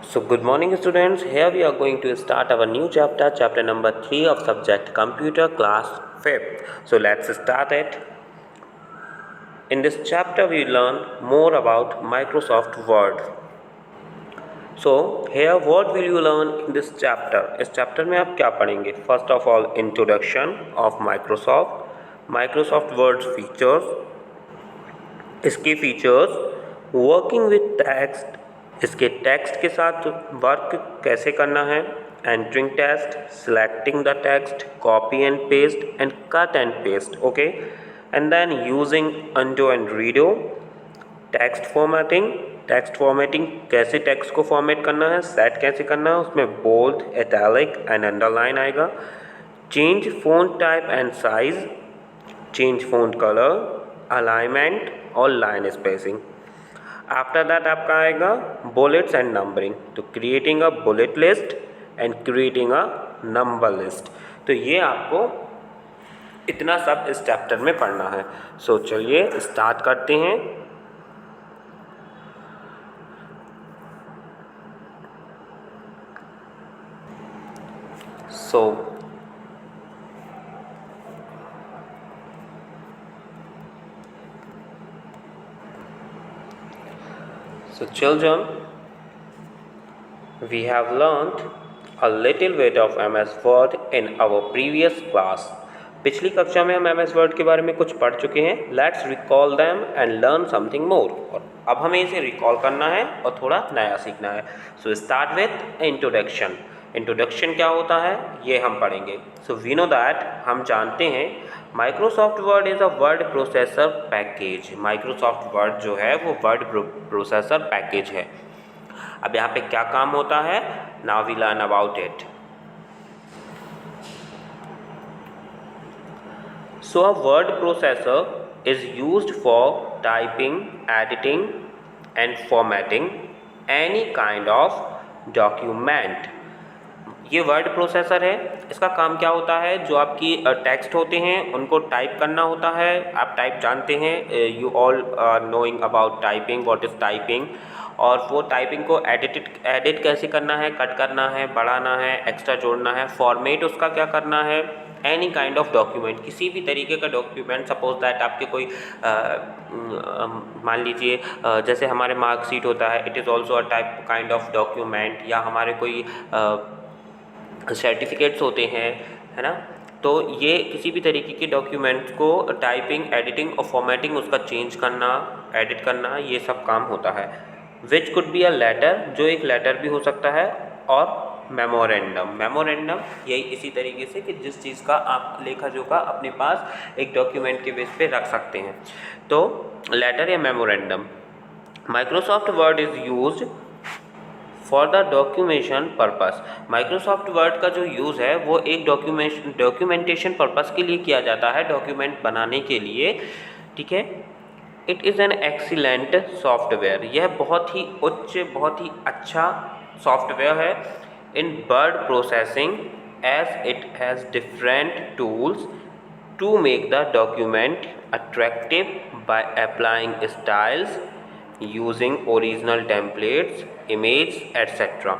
So good morning students, here we are going to start our new chapter, chapter number 3 of subject computer class 5th. So let's start it. In this chapter we learn more about Microsoft Word. So here what will you learn in this chapter? इस chapter में आप क्या पढ़ेंगे? First of all, introduction of Microsoft, Microsoft Word features, इसके features, working with text, इसके text के साथ work कैसे करना है, entering text, selecting the text, copy and paste and cut and paste, okay, and then using undo and redo, text formatting कैसे text को format करना है, सेट कैसे करना है, उसमें बोल्ड, इटैलिक एंड अंडरलाइन आएगा, change font type and size, change font colour, alignment और लाइन स्पेसिंग। आफ्टर दैट आपका आएगा बुलेट्स एंड नंबरिंग, तो creating a bullet list and creating a number list. तो ये आपको इतना सब इस चैप्टर में पढ़ना है। सो चलिए स्टार्ट करते हैं। So children, we have learned a little bit of MS Word in our previous class. पिछली कक्षा में हम MS Word के बारे में कुछ पढ़ चुके हैं। Let's recall them and learn something more. और अब हमें इसे रिकॉल करना है और थोड़ा नया सीखना है। So start with introduction. Introduction क्या होता है ये हम पढ़ेंगे। सो वी नो दैट, हम जानते हैं Microsoft Word is a word processor package. Microsoft word जो है वो वर्ड प्रोसेसर पैकेज है। अब यहाँ पे क्या काम होता है, now we learn about it. So a word processor is used for typing, editing and formatting any kind of document. ये वर्ड प्रोसेसर है। इसका काम क्या होता है, जो आपकी टेक्स्ट होते हैं उनको टाइप करना होता है। आप टाइप जानते हैं, you all knowing about typing, what is typing. और वो टाइपिंग को एडिट कैसे करना है, कट करना है, बढ़ाना है, एक्स्ट्रा जोड़ना है, फॉर्मेट उसका क्या करना है, एनी काइंड ऑफ डॉक्यूमेंट, किसी भी तरीके का डॉक्यूमेंट। सपोज दैट आपके कोई मान लीजिए जैसे हमारे मार्कशीट होता है, it is also a type kind of document, या हमारे कोई सर्टिफिकेट्स होते हैं, है ना। तो ये किसी भी तरीके के डॉक्यूमेंट्स को टाइपिंग, एडिटिंग और फॉर्मेटिंग उसका चेंज करना, एडिट करना, ये सब काम होता है। Which could be a letter, जो एक लेटर भी हो सकता है, और मेमोरेंडम यही इसी तरीके से कि जिस चीज़ का आप लेखा जोखा अपने पास एक डॉक्यूमेंट के बेस पे रख सकते हैं, तो लेटर या memorandum. Microsoft Word is used for the documentation purpose. Microsoft Word का जो यूज़ है वो एक डॉक्यूमेंटेशन पर्पस के लिए किया जाता है, डॉक्यूमेंट बनाने के लिए, ठीक है। It is an excellent software, यह बहुत ही उच्च, बहुत ही अच्छा सॉफ्टवेयर है in word processing, as it has different tools to make the document attractive by applying styles, using original templates, image etcetera.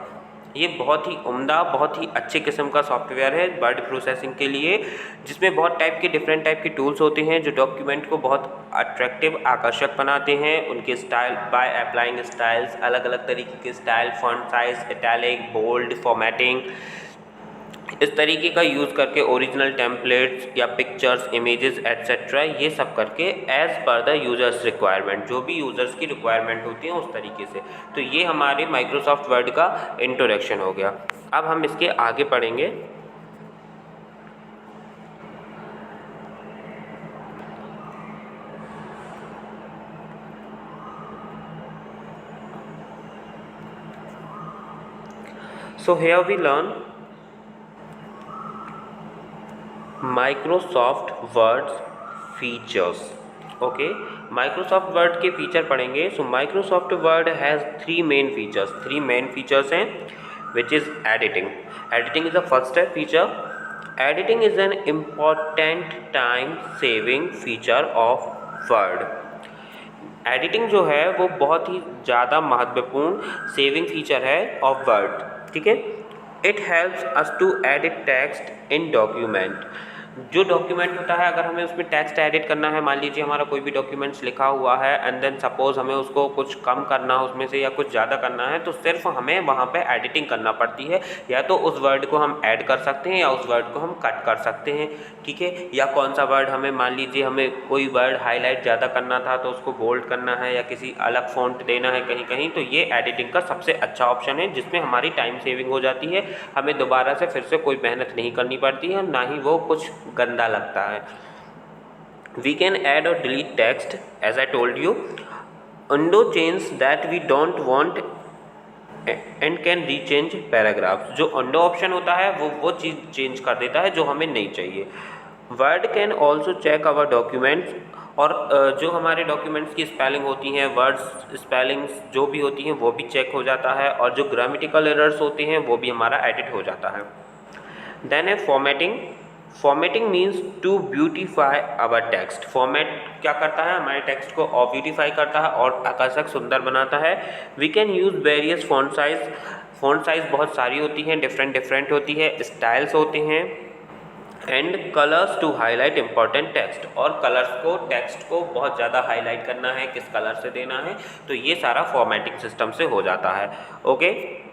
ये बहुत ही उम्दा, बहुत ही अच्छे किस्म का सॉफ्टवेयर है वर्ड प्रोसेसिंग के लिए, जिसमें बहुत टाइप के डिफरेंट टाइप के टूल्स होते हैं जो डॉक्यूमेंट को बहुत अट्रैक्टिव, आकर्षक बनाते हैं। उनके स्टाइल, बाय अप्लाइंग स्टाइल्स, अलग अलग तरीके के style, font size, italic, bold, formatting, इस तरीके का यूज़ करके ओरिजिनल टेम्पलेट्स या पिक्चर्स, इमेजेस एट्सेट्रा, ये सब करके as per the users requirement, जो भी यूज़र्स की रिक्वायरमेंट होती है उस तरीके से। तो ये हमारे माइक्रोसॉफ्ट वर्ड का इंट्रोडक्शन हो गया। अब हम इसके आगे पढ़ेंगे। So here we learn Microsoft Word features, okay. Microsoft Word के फीचर पढ़ेंगे। So Microsoft Word has three main features हैं, which is editing is the first feature. Editing is an important time saving feature of Word. Editing जो है वो बहुत ही ज़्यादा महत्वपूर्ण सेविंग फीचर है ऑफ वर्ड, ठीक है। It helps us to edit text in document. जो डॉक्यूमेंट होता है, अगर हमें उसमें टेक्स्ट एडिट करना है, मान लीजिए हमारा कोई भी डॉक्यूमेंट्स लिखा हुआ है एंड देन सपोज हमें उसको कुछ कम करना है उसमें से या कुछ ज़्यादा करना है, तो सिर्फ हमें वहाँ पे एडिटिंग करना पड़ती है। या तो उस वर्ड को हम ऐड कर सकते हैं या उस वर्ड को हम कट कर सकते हैं, ठीक है। या कौन सा वर्ड हमें, मान लीजिए हमें कोई वर्ड हाईलाइट ज़्यादा करना था तो उसको बोल्ड करना है या किसी अलग फॉन्ट देना है कहीं कहीं, तो ये एडिटिंग का सबसे अच्छा ऑप्शन है जिसमें हमारी टाइम सेविंग हो जाती है। हमें दोबारा से फिर से कोई मेहनत नहीं करनी पड़ती है, ना ही वो कुछ गंदा लगता है। We can add or delete text as I told you, undo change that we don't want and can rechange paragraphs। जो undo ऑप्शन होता है वो चीज़ चेंज कर देता है जो हमें नहीं चाहिए। Word can also check our documents, और जो हमारे डॉक्यूमेंट्स की स्पेलिंग होती हैं, वर्ड्स स्पेलिंग्स जो भी होती हैं वो भी चेक हो जाता है, और जो ग्रामेटिकल एरर्स होते हैं वो भी हमारा एडिट हो जाता है। देन है formatting. Formatting means to beautify our text. Format क्या करता है, हमारे टेक्स्ट को और ब्यूटीफाई करता है और आकर्षक सुंदर बनाता है। We can use various font size. Font size बहुत सारी होती हैं, डिफरेंट होती है, स्टाइल्स होते हैं, and colours to highlight important text. और कलर्स को, टेक्स्ट को बहुत ज़्यादा हाईलाइट करना है, किस कलर से देना है, तो ये सारा फॉर्मेटिंग सिस्टम से हो जाता है। ओके,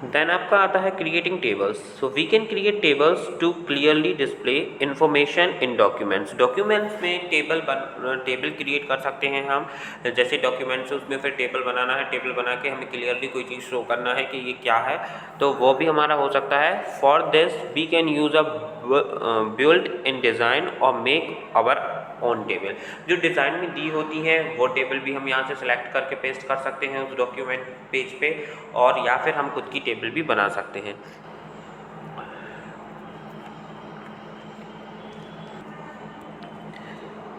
देन आपका आता है creating tables. So we can create tables to clearly display information in documents. Documents में टेबल क्रिएट कर सकते हैं हम, जैसे डॉक्यूमेंट्स उसमें फिर टेबल बनाना है, टेबल बना के हमें क्लियरली कोई चीज़ शो करना है कि ये क्या है, तो वो भी हमारा हो सकता है। For this we can use a build in design और मेक आवर ऑन टेबल। जो डिज़ाइन में दी होती है वो टेबल भी हम यहाँ से सेलेक्ट करके पेस्ट कर सकते हैं उस डॉक्यूमेंट पेज पे, और या फिर हम खुद की टेबल भी बना सकते हैं।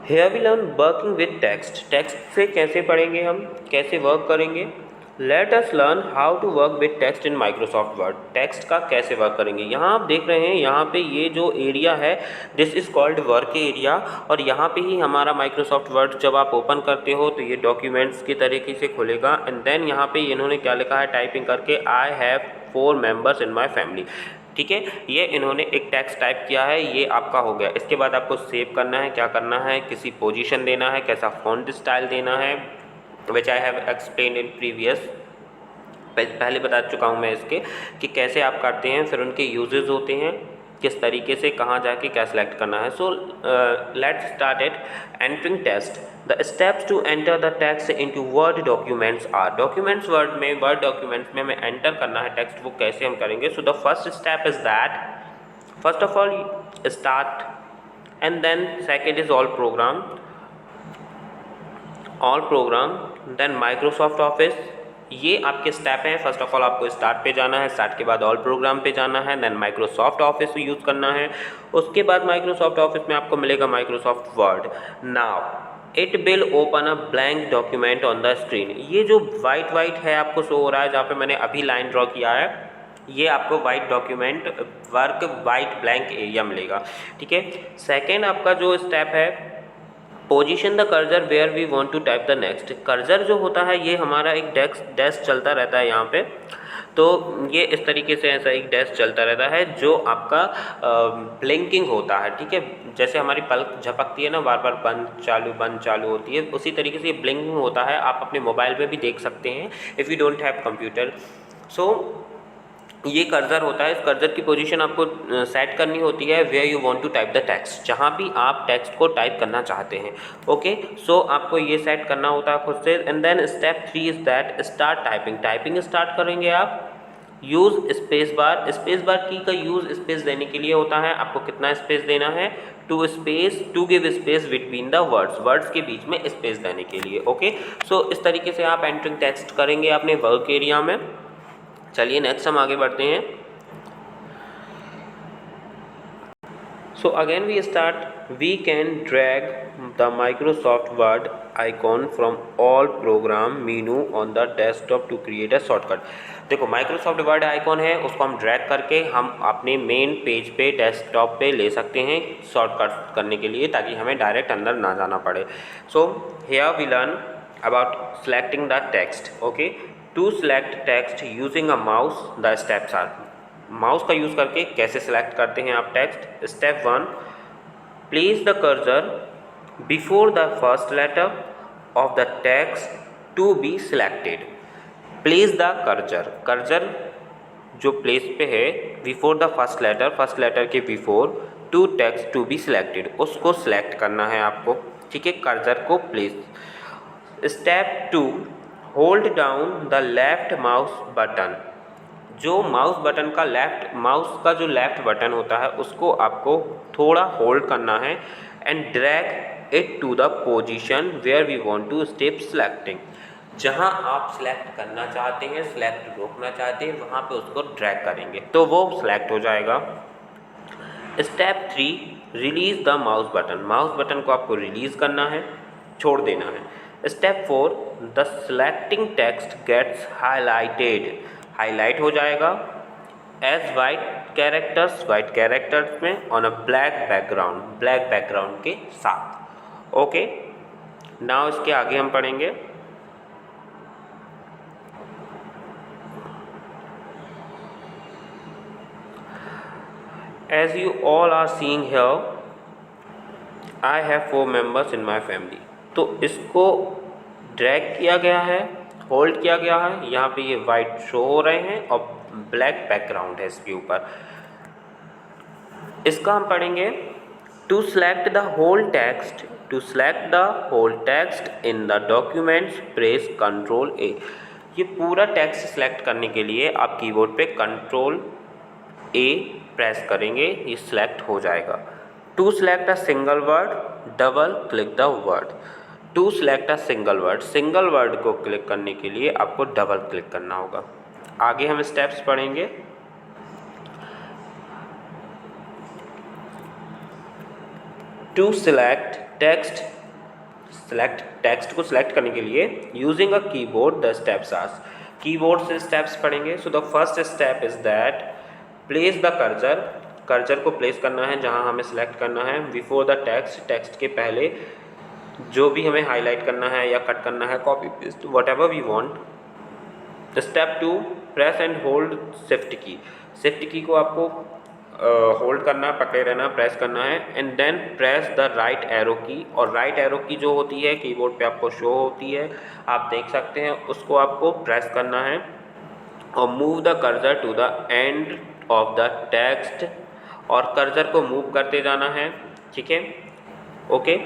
Here we learn working with text. टेक्स्ट से कैसे पढ़ेंगे हम, कैसे वर्क करेंगे। Let us learn how to work with text in Microsoft Word. Text का कैसे वर्क करेंगे, यहाँ आप देख रहे हैं, यहाँ पे ये जो एरिया है this is called work area, और यहाँ पे ही हमारा माइक्रोसॉफ्ट वर्ड जब आप ओपन करते हो तो ये डॉक्यूमेंट्स की तरीके से खुलेगा। एंड देन यहाँ पे इन्होंने क्या लिखा है टाइपिंग करके, I have 4 members in my family, ठीक है। ये इन्होंने एक टेक्स्ट टाइप किया है, ये आपका हो गया। इसके बाद आपको सेव करना है, क्या करना है, किसी पोजीशन देना है, कैसा फॉन्ट स्टाइल देना है, which I have explain in previous, पहले बता चुका हूँ मैं इसके कि कैसे आप करते हैं, फिर उनके यूजेस होते हैं, किस तरीके से कहाँ जाके क्या सिलेक्ट करना है। So let's start it. Entering text. The steps to enter the text into Word documents are. Documents Word में, वर्ड डॉक्यूमेंट्स में हमें एंटर करना है टेक्स्ट, वो कैसे हम करेंगे। So the first step is that first of all start, and then second is all program, then Microsoft Office. ये आपके स्टेप हैं। फर्स्ट ऑफ ऑल आपको स्टार्ट पे जाना है, स्टार्ट के बाद ऑल प्रोग्राम पे जाना है, देन माइक्रोसॉफ्ट ऑफिस यूज़ करना है। उसके बाद माइक्रोसॉफ्ट ऑफिस में आपको मिलेगा Microsoft word. Now it will open a blank document on the screen. ये जो वाइट है आपको शो हो रहा है, जहाँ पे मैंने अभी लाइन ड्रॉ किया है, ये आपको white document work white blank area मिलेगा, ठीक है। सेकेंड आपका जो स्टेप है, position the cursor where we want to type the next. Cursor जो होता है ये हमारा एक डैश चलता रहता है यहाँ पे, तो ये इस तरीके से ऐसा एक डैश चलता रहता है जो आपका ब्लिंकिंग होता है, ठीक है। जैसे हमारी पलक झपकती है ना, बार बार बंद चालू होती है, उसी तरीके से ये ब्लिंकिंग होता है। आप अपने मोबाइल में भी देख सकते हैं if you don't have computer. So ये कर्सर होता है, इस कर्सर की पोजीशन आपको सेट करनी होती है where you want to type the text, जहाँ भी आप टेक्स्ट को टाइप करना चाहते हैं। ओके, सो आपको ये सेट करना होता है खुद से। And then step 3 is that start typing. Typing start करेंगे आप। Use space bar. Space bar की का यूज़ स्पेस देने के लिए होता है। आपको कितना स्पेस देना है, to give space between the words के बीच में स्पेस देने के लिए। ओके, सो इस तरीके से आप एंटरिंग टेक्स्ट करेंगे अपने वर्क एरिया में। चलिए नेक्स्ट हम आगे बढ़ते हैं। So again we start, we can drag the Microsoft Word icon from all program menu on the desktop to create a shortcut. देखो माइक्रोसॉफ्ट वर्ड आइकॉन है, उसको हम ड्रैग करके हम अपने मेन पेज पे डेस्कटॉप पे ले सकते हैं शॉर्टकट करने के लिए, ताकि हमें डायरेक्ट अंदर ना जाना पड़े। So here we learn about selecting the text. Okay, to select text using a mouse the steps are. Mouse का यूज़ करके कैसे सेलेक्ट करते हैं आप text. Step 1, place the cursor before the first letter of the text to be selected. Place the cursor, cursor जो place पे है before the first letter के before to text to be selected, उसको select करना है आपको। ठीक है, कर्सर को place. Step 2, hold down the left mouse button. जो माउस बटन का माउस का जो लेफ्ट बटन होता है उसको आपको थोड़ा होल्ड करना है and drag it to the position where we want to step selecting. जहां आप सिलेक्ट करना चाहते हैं, सिलेक्ट रोकना चाहते हैं, वहां पे उसको ड्रैग करेंगे तो वो सिलेक्ट हो जाएगा। Step 3, release the mouse button. Mouse button को आपको रिलीज करना है, छोड़ देना है। Step 4, the selecting text gets highlighted. Highlight हो जाएगा एज वाइट कैरेक्टर्स में ऑन अ ब्लैक बैकग्राउंड के साथ। ओके, नाउ इसके आगे हम पढ़ेंगे। As you all are seeing here, I have 4 members in my family। तो इसको ड्रैग किया गया है, होल्ड किया गया है, यहाँ पे ये वाइट शो हो रहे हैं और ब्लैक बैकग्राउंड है इसके ऊपर। इसका हम पढ़ेंगे। To select the whole text in the documents press control A. ये पूरा टेक्स्ट सेलेक्ट करने के लिए आप कीबोर्ड पे कंट्रोल ए प्रेस करेंगे, ये सिलेक्ट हो जाएगा। To select a single word, double click the word. To select a single word को क्लिक करने के लिए आपको डबल क्लिक करना होगा। आगे हम स्टेप्स पढ़ेंगे। टू सेलेक्ट टेक्स्ट को सिलेक्ट करने के लिए using a keyboard the steps are. Keyboard से स्टेप्स पढ़ेंगे। So the first step is that place the cursor को प्लेस करना है जहां हमें सिलेक्ट करना है। बिफोर द टेक्स्ट के पहले जो भी हमें हाईलाइट करना है या कट करना है, copy paste whatever we want. Step 2, press and hold shift key को आपको होल्ड करना है, पकड़े रहना, प्रेस करना है and then press the right arrow key. और राइट एरो की जो होती है कीबोर्ड पे आपको शो होती है, आप देख सकते हैं, उसको आपको प्रेस करना है और move the cursor to the end of the text, और कर्सर को मूव करते जाना है। ठीक है, ओके।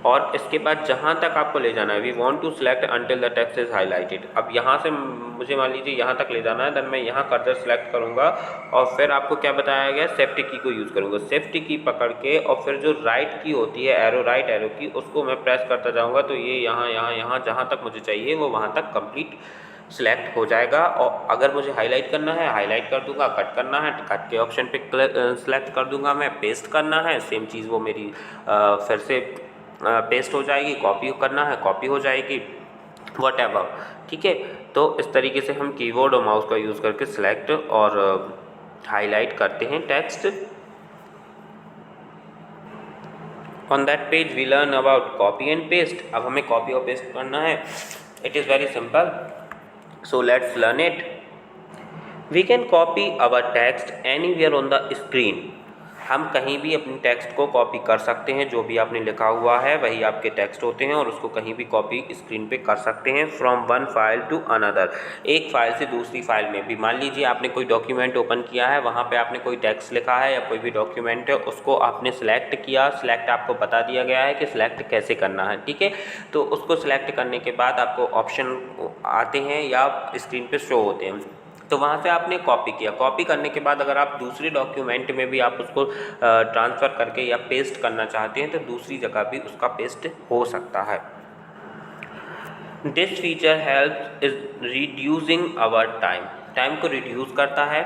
और इसके बाद जहाँ तक आपको ले जाना है, we want to select until the text is highlighted. अब यहाँ से मुझे मान लीजिए यहाँ तक ले जाना है, देन मैं यहाँ कर्सर सेलेक्ट करूँगा और फिर आपको क्या बताया गया, शिफ्ट की को यूज़ करूँगा। शिफ्ट की पकड़ के और फिर जो राइट की होती है राइट एरो की, उसको मैं प्रेस करता जाऊँगा तो ये यहाँ जहाँ तक मुझे चाहिए वो वहाँ तक कंप्लीट सिलेक्ट हो जाएगा। और अगर मुझे हाईलाइट करना है हाईलाइट कर दूंगा, कट करना है कट के ऑप्शन पे सिलेक्ट कर दूंगा मैं, पेस्ट करना है सेम चीज़ वो मेरी फिर से पेस्ट हो जाएगी, कॉपी करना है कॉपी हो जाएगी, वट एवर। ठीक है, तो इस तरीके से हम कीबोर्ड और माउस का यूज़ करके सिलेक्ट और हाईलाइट करते हैं text. On that page we learn about copy and paste. अब हमें कॉपी और पेस्ट करना है, it is very simple. So let's learn it. We can copy our text anywhere on the screen. हम कहीं भी अपनी टेक्स्ट को कॉपी कर सकते हैं, जो भी आपने लिखा हुआ है वही आपके टेक्स्ट होते हैं और उसको कहीं भी कॉपी स्क्रीन पे कर सकते हैं। From one file to another, एक फ़ाइल से दूसरी फाइल में भी। मान लीजिए आपने कोई डॉक्यूमेंट ओपन किया है, वहाँ पे आपने कोई टेक्स्ट लिखा है या कोई भी डॉक्यूमेंट है, उसको आपने सिलेक्ट किया, सिलेक्ट आपको बता दिया गया है कि सिलेक्ट कैसे करना है। ठीक है, तो उसको सिलेक्ट करने के बाद आपको ऑप्शन आते हैं या स्क्रीन पर शो होते हैं, तो वहाँ से आपने कॉपी किया। कॉपी करने के बाद अगर आप दूसरे डॉक्यूमेंट में भी आप उसको ट्रांसफ़र करके या पेस्ट करना चाहते हैं तो दूसरी जगह भी उसका पेस्ट हो सकता है। This feature helps is reducing our time को रिड्यूस करता है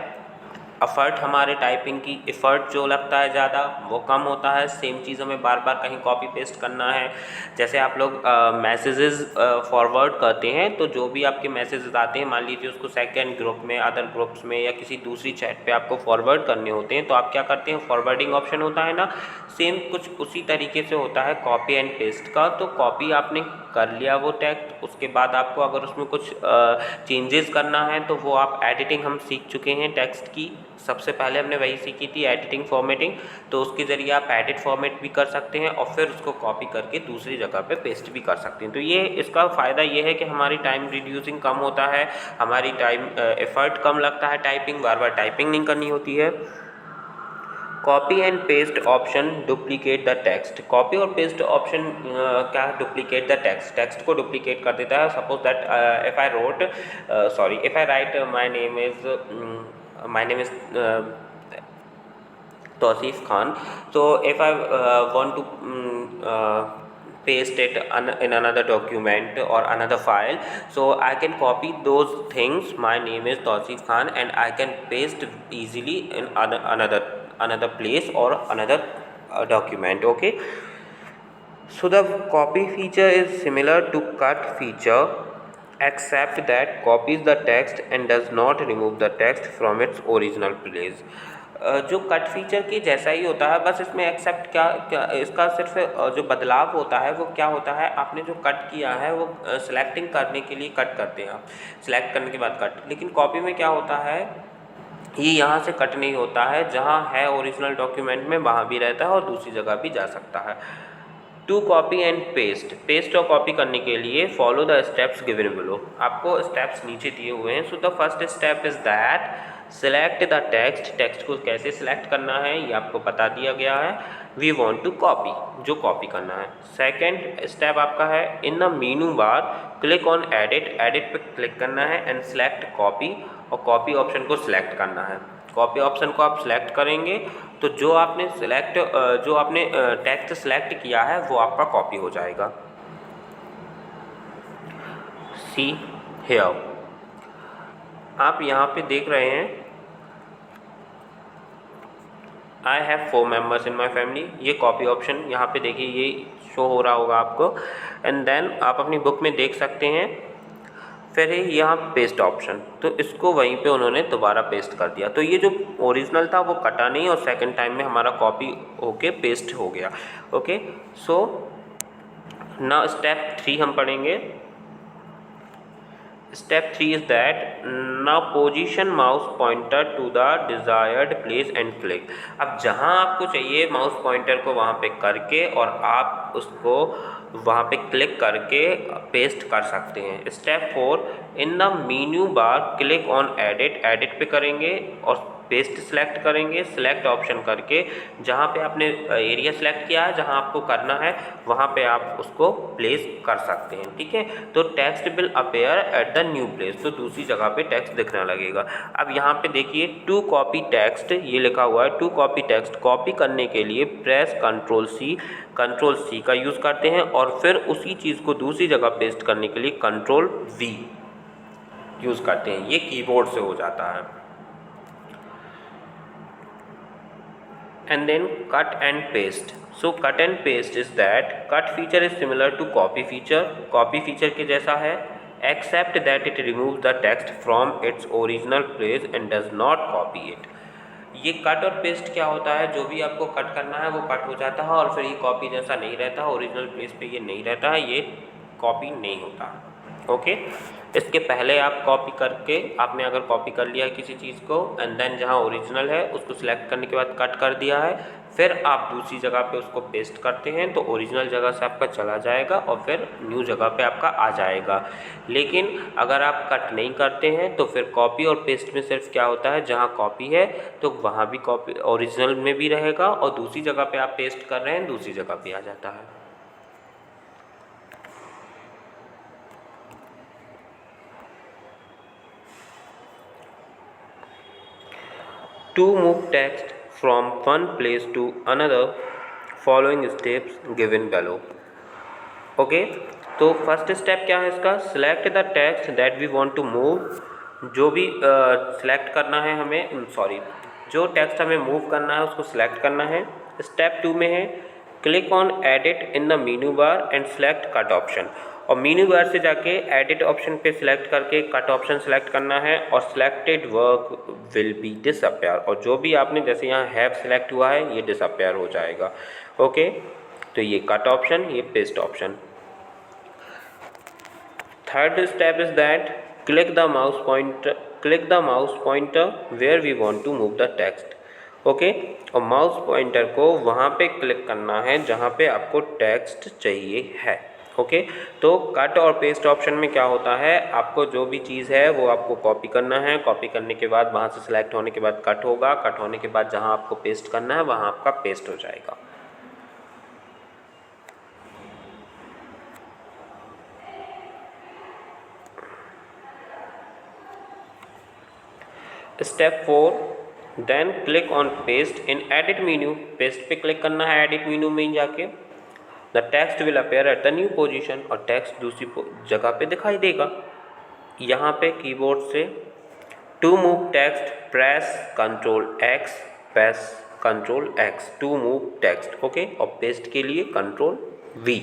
एफ़र्ट हमारे टाइपिंग की एफ़र्ट जो लगता है ज़्यादा वो कम होता है। सेम चीज़ हमें बार बार कहीं कॉपी पेस्ट करना है, जैसे आप लोग मैसेजेस फॉरवर्ड करते हैं तो जो भी आपके मैसेजेस आते हैं, मान लीजिए उसको सेकेंड ग्रुप में, अदर ग्रुप्स में या किसी दूसरी चैट पे आपको फॉरवर्ड करने होते हैं, तो आप क्या करते हैं, फॉरवर्डिंग ऑप्शन होता है ना, सेम कुछ उसी तरीके से होता है कॉपी एंड पेस्ट का। तो कॉपी आपने कर लिया वो टेक्स्ट, उसके बाद आपको अगर उसमें कुछ चेंजेस करना है तो वो आप एडिटिंग हम सीख चुके हैं टेक्स्ट की, सबसे पहले हमने वही सीखी थी एडिटिंग फॉर्मेटिंग, तो उसके ज़रिए आप एडिट फॉर्मेट भी कर सकते हैं और फिर उसको कॉपी करके दूसरी जगह पे पेस्ट भी कर सकते हैं। तो ये इसका फ़ायदा ये है कि हमारी टाइम रिड्यूसिंग कम होता है, हमारी टाइम एफ़र्ट कम लगता है, टाइपिंग बार बार टाइपिंग नहीं करनी होती है। Copy and paste option duplicate the text. Copy और पेस्ट ऑप्शन क्या डुप्लीकेट द टेक्स्ट, टेक्स्ट को डुप्लीकेट कर देता है। Suppose that if I wrote if I right my name is Tauseef Khan, so if I want to paste it in another document or another file, so I can copy those things, my name is Tausif Khan, and I can paste easily in another place or another document. Okay, so the copy feature is similar to cut feature except that copies the text and does not remove the text from its original place. जो cut feature की जैसा ही होता है, बस इसमें accept क्या इसका सिर्फ जो बदलाव होता है वो क्या होता है, आपने जो कट किया है वो सिलेक्टिंग करने के लिए कट करते हैं आप, सिलेक्ट करने के बाद कट। लेकिन कॉपी में क्या होता है, ये यहाँ से कट नहीं होता है, जहाँ है ओरिजिनल डॉक्यूमेंट में वहाँ भी रहता है और दूसरी जगह भी जा सकता है। To copy and paste, paste और कॉपी करने के लिए follow the steps given below, आपको स्टेप्स नीचे दिए हुए हैं। So the first step is that select the text, text को कैसे सिलेक्ट करना है ये आपको बता दिया गया है। वी वॉन्ट टू कॉपी, जो कॉपी करना है। सेकेंड स्टेप आपका है in the menu bar click on edit, edit पे क्लिक करना है एंड सेलेक्ट कॉपी, और कॉपी ऑप्शन को सिलेक्ट करना है। कॉपी ऑप्शन को आप सिलेक्ट करेंगे तो जो आपने टेक्स्ट सिलेक्ट किया है वो आपका कॉपी हो जाएगा। सी हियर, आप यहाँ पे देख रहे हैं I have 4 members in my family, ये कॉपी ऑप्शन यहाँ पे देखिए ये शो हो रहा होगा आपको, एंड देन आप अपनी बुक में देख सकते हैं। फिर है यहाँ पेस्ट ऑप्शन, तो इसको वहीं पे उन्होंने दोबारा पेस्ट कर दिया, तो ये जो ओरिजिनल था वो कटा नहीं और सेकंड टाइम में हमारा कॉपी होके पेस्ट हो गया। ओके, सो नाउ स्टेप 3 हम पढ़ेंगे। Step 3 is that now position mouse pointer to the desired place and click. अब जहाँ आपको चाहिए माउस पॉइंटर को वहाँ पे करके और आप उसको वहाँ पे क्लिक करके पेस्ट कर सकते हैं। Step 4 in the menu bar click on edit, edit पे करेंगे और पेस्ट सेलेक्ट करेंगे, सेलेक्ट ऑप्शन करके जहाँ पे आपने एरिया सेलेक्ट किया है, जहाँ आपको करना है वहाँ पे आप उसको प्लेस कर सकते हैं। ठीक है, तो text will appear eight the new place, तो दूसरी जगह पे टेक्स्ट दिखने लगेगा। अब यहाँ पे देखिए टू कॉपी टेक्स्ट ये लिखा हुआ है, टू कॉपी टेक्स्ट, कॉपी करने के लिए प्रेस कंट्रोल सी का यूज़ करते हैं और फिर उसी चीज़ को दूसरी जगह पेस्ट करने के लिए कंट्रोल वी यूज़ करते हैं, ये कीबोर्ड से हो जाता है। And then cut and paste. So cut and paste is that cut feature is similar to copy feature, copy feature के जैसा है, except that it removes the text from its original place and does not copy it. ये cut और paste क्या होता है, जो भी आपको कट करना है वो कट हो जाता है और फिर ये कॉपी जैसा नहीं रहता, ओरिजिनल प्लेस पे ये नहीं रहता है, ये कॉपी नहीं होता। ओके, इसके पहले आप कॉपी करके आपने अगर कॉपी कर लिया है किसी चीज़ को एंड देन जहाँ ओरिजिनल है उसको सिलेक्ट करने के बाद कट कर दिया है, फिर आप दूसरी जगह पे उसको पेस्ट करते हैं तो ओरिजिनल जगह से आपका चला जाएगा और फिर न्यू जगह पे आपका आ जाएगा। लेकिन अगर आप कट नहीं करते हैं तो फिर कॉपी और पेस्ट में सिर्फ क्या होता है, जहाँ कॉपी है तो वहाँ भी कॉपी ओरिजिनल में भी रहेगा और दूसरी जगह पे आप पेस्ट कर रहे हैं दूसरी जगह पे आ जाता है। To move text from one place to another, following steps given below. Okay, तो फर्स्ट स्टेप क्या है इसका, select the text that we want to move, जो भी सिलेक्ट करना है हमें, जो टेक्स्ट हमें मूव करना है उसको सिलेक्ट करना है। स्टेप 2 में है click on edit in the menu bar and select cut option, और मेन्यू बार से जाके एडिट ऑप्शन पे सिलेक्ट करके कट ऑप्शन सेलेक्ट करना है और selected work will be disappear, और जो भी आपने जैसे यहाँ हैव सिलेक्ट हुआ है ये डिसअपियर हो जाएगा। ओके, तो ये कट ऑप्शन, ये paste option. Third step is that click the mouse pointer where we want to move the text। Okay, और माउस पॉइंटर को वहाँ पे क्लिक करना है जहाँ पे आपको टेक्स्ट चाहिए है। ओके, तो कट और पेस्ट ऑप्शन में क्या होता है, आपको जो भी चीज़ है वो आपको कॉपी करना है, कॉपी करने के बाद वहाँ से सिलेक्ट होने के बाद कट होगा, कट होने के बाद जहाँ आपको पेस्ट करना है वहाँ आपका पेस्ट हो जाएगा। Step 4 then click on paste in edit menu. Paste पे क्लिक करना है एडिट मेन्यू में जाके। The text will appear at the new position, और टेक्स्ट दूसरी जगह पे दिखाई देगा। यहाँ पे कीबोर्ड से to move text press Ctrl+X, press Ctrl+X to move text. Okay, और पेस्ट के लिए Ctrl+V।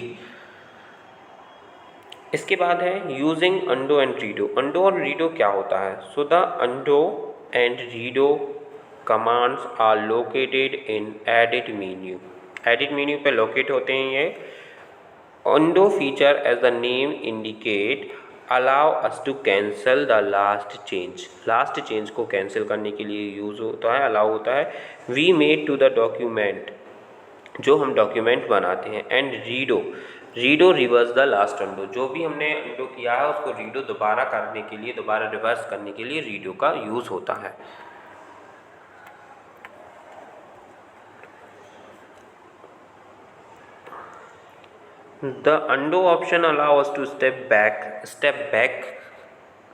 इसके बाद है using undo and redo. Undo और रीडो क्या होता है? सो the undo and redo commands are located in edit menu. Edit menu पे लोकेट होते हैं ये। Undo feature as the name indicate allow us to cancel the last change. Last change को cancel करने के लिए यूज़ होता है, अलाउ होता है। We made to the document, जो हम डॉक्यूमेंट बनाते हैं। And redo reverse the last undo, जो भी हमने अंडो किया है उसको रीडो दोबारा करने के लिए, दोबारा रिवर्स करने के लिए रीडो का यूज़ होता है। The undo option allow us to step back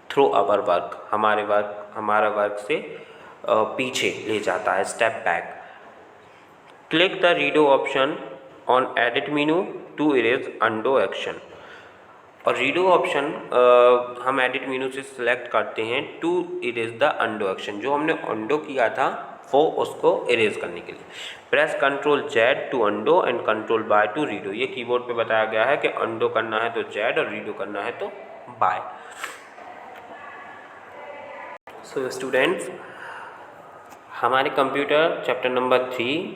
through our work. हमारा वर्क से पीछे ले जाता है, step back. Click the redo option on edit menu to erase undo action. और रीडो ऑप्शन हम एडिट मेन्यू से सिलेक्ट करते हैं to erase the undo action, जो हमने अंडो किया था वो उसको इरेज करने के लिए। Press Ctrl+Z to undo and Ctrl+Y to redo. ये कीबोर्ड पे बताया गया है कि अंडो करना है तो Z और रीडो करना है तो Y। सो स्टूडेंट्स, हमारे computer chapter number 3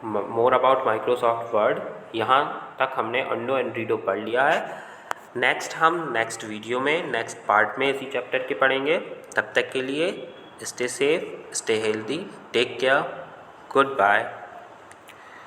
more about Microsoft word, यहाँ तक हमने अंडो एंड रीडो पढ़ लिया है। हम नेक्स्ट वीडियो में नेक्स्ट पार्ट में इसी चैप्टर के पढ़ेंगे। तब तक के लिए stay safe, stay healthy, take care, good bye.